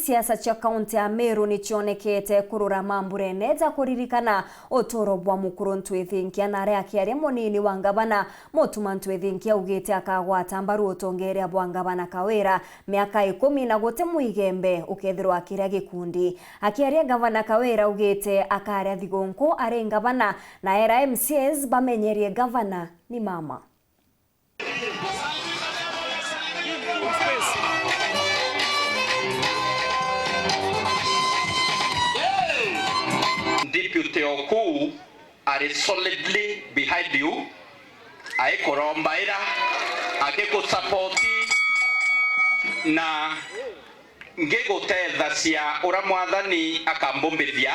siasa cia kaunti ya MERU ni cionekete kurura mambure neza kuririkana otoro bwa mukuru ntwithinkia na aria akiaria munini wa ngavana Motuma ntwithinkia ugite akagwata mbaru utongeria bwa ngavana Kawira miaka 10 na gutemu Igembe ukethirwa akiria gikundi. Akiaria ngavana Kawira ugite akaria thigonko ari ngavana na era MCs bamenyerie ngavana ni mama. Deputy Oku are solidly behind you. I korombaira akeko support na ngego tetha cia ura mwathani akambumbithia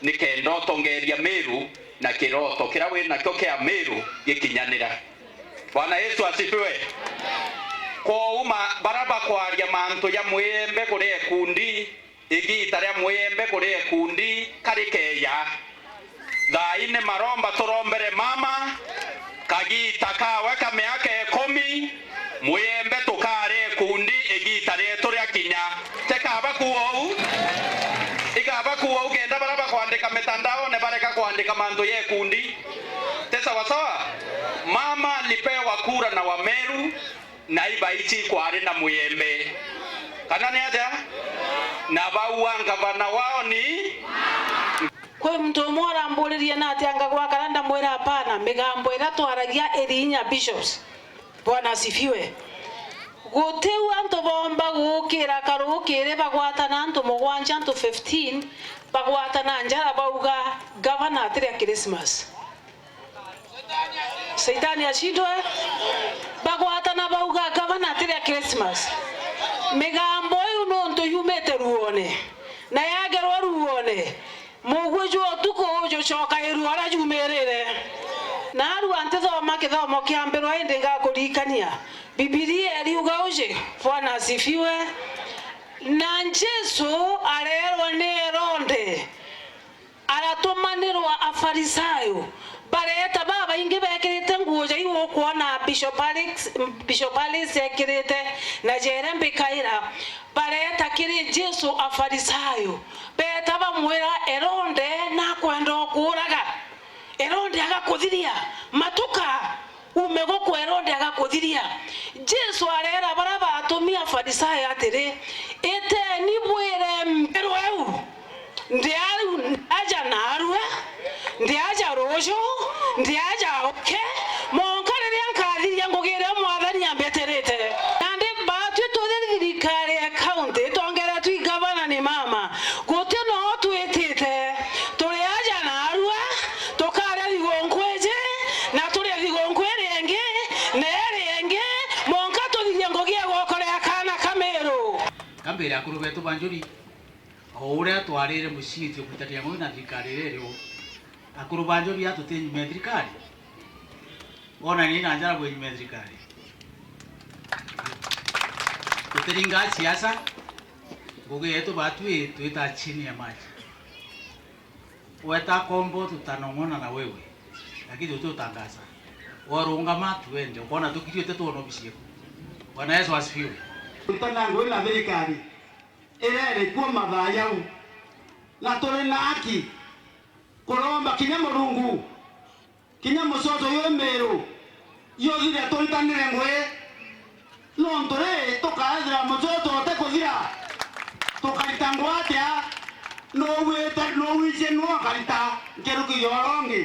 nikendo tongeria MERU na kiroto kira we nakyo kia MERU gikinyanira. Bwana Yesu asifiwe. Ko uma baraba kwaria mantu ya mwembe kuri ekundi igita ria mwembe kuri ekundi karikeya thaine maromba turombere mama kagita kawe kameake 10 mwembe tukare ekundi igita rietu ria kinya tekaba kuo igaba kuo ugenda baraba kwandika mitandao ne bareka kwandika mantu ye ekundi tesa wasawa. Mama lipewa kura na wa MERU na ibaiti kware na mwembe kana ni aja na bauanga bana wao ni kwe mtu mora mburirie na atianga kwa kalanda mwera hapana migambo iratwaragia irinya bishops. Bwana asifiwe. Guteu antu bomba gukira karukire bagwatana antu mugwanja antu 15 bagwatana njara bauga governor atire Christmas. Saitani ashindwe bagwatana bauga governor atire Christmas. Migambo yu nonto yumete ruone na yagerwa ruone mugwejo tuko jo shoka iruara yumerere na aru antezo makithomo kiambero ende ngakurikania Biblia riuga uje. Bwana asifiwe. Na Jesu arerwa ne ronde aratumanirwa afarisayo bareta baba inge bekirite nguoja iwo kuona Bishop Alex ekirite na Jerembe Kaira bareta kiri Jesu afarisayo beta bamwera eronde na kwenda kuraga eronde agakuthiria matuka umego kwa eronde agakuthiria. Jesu arera baraba atumia afarisayo atiri ete ni bwire mbero eu ndiaru aja narwe ndiaja rojo ndiaja oke monkare yankathiria ngugire mwathani ambeterete nandi batu tuthirikari account tongera tu gavana ni mama gote no twetete turi aja narwe tokare thigonkweje na turi thigonkwirenge na erenge monka tuthiria ngugie gokore akana kamero kambere akuru betu banjuri ore twarire mushiti okutatia ngo na thirikari rero akuru banjuri atutenyi thirikari ona ni na njara bwe thirikari tuteringa siasa goge yetu batwe tuita chini ya maji weta kombo tutanongona na wewe lakini tutangaza warunga matu wende ukona tukirio tetu ono bishie. Bwana Yesu asifiwe. Tutanango na thirikari irere kwa mathayau na tore na haki kuromba kinya Mulungu kinya mucoco yo MERU yo thire turitanire ngwe no ntore tukathira mucoco te kuthira tukarita ngwatia no wete no wiche no karita ngeruki yorongi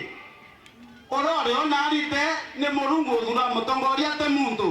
orore onarite ni Mulungu thura mutongoria te muntu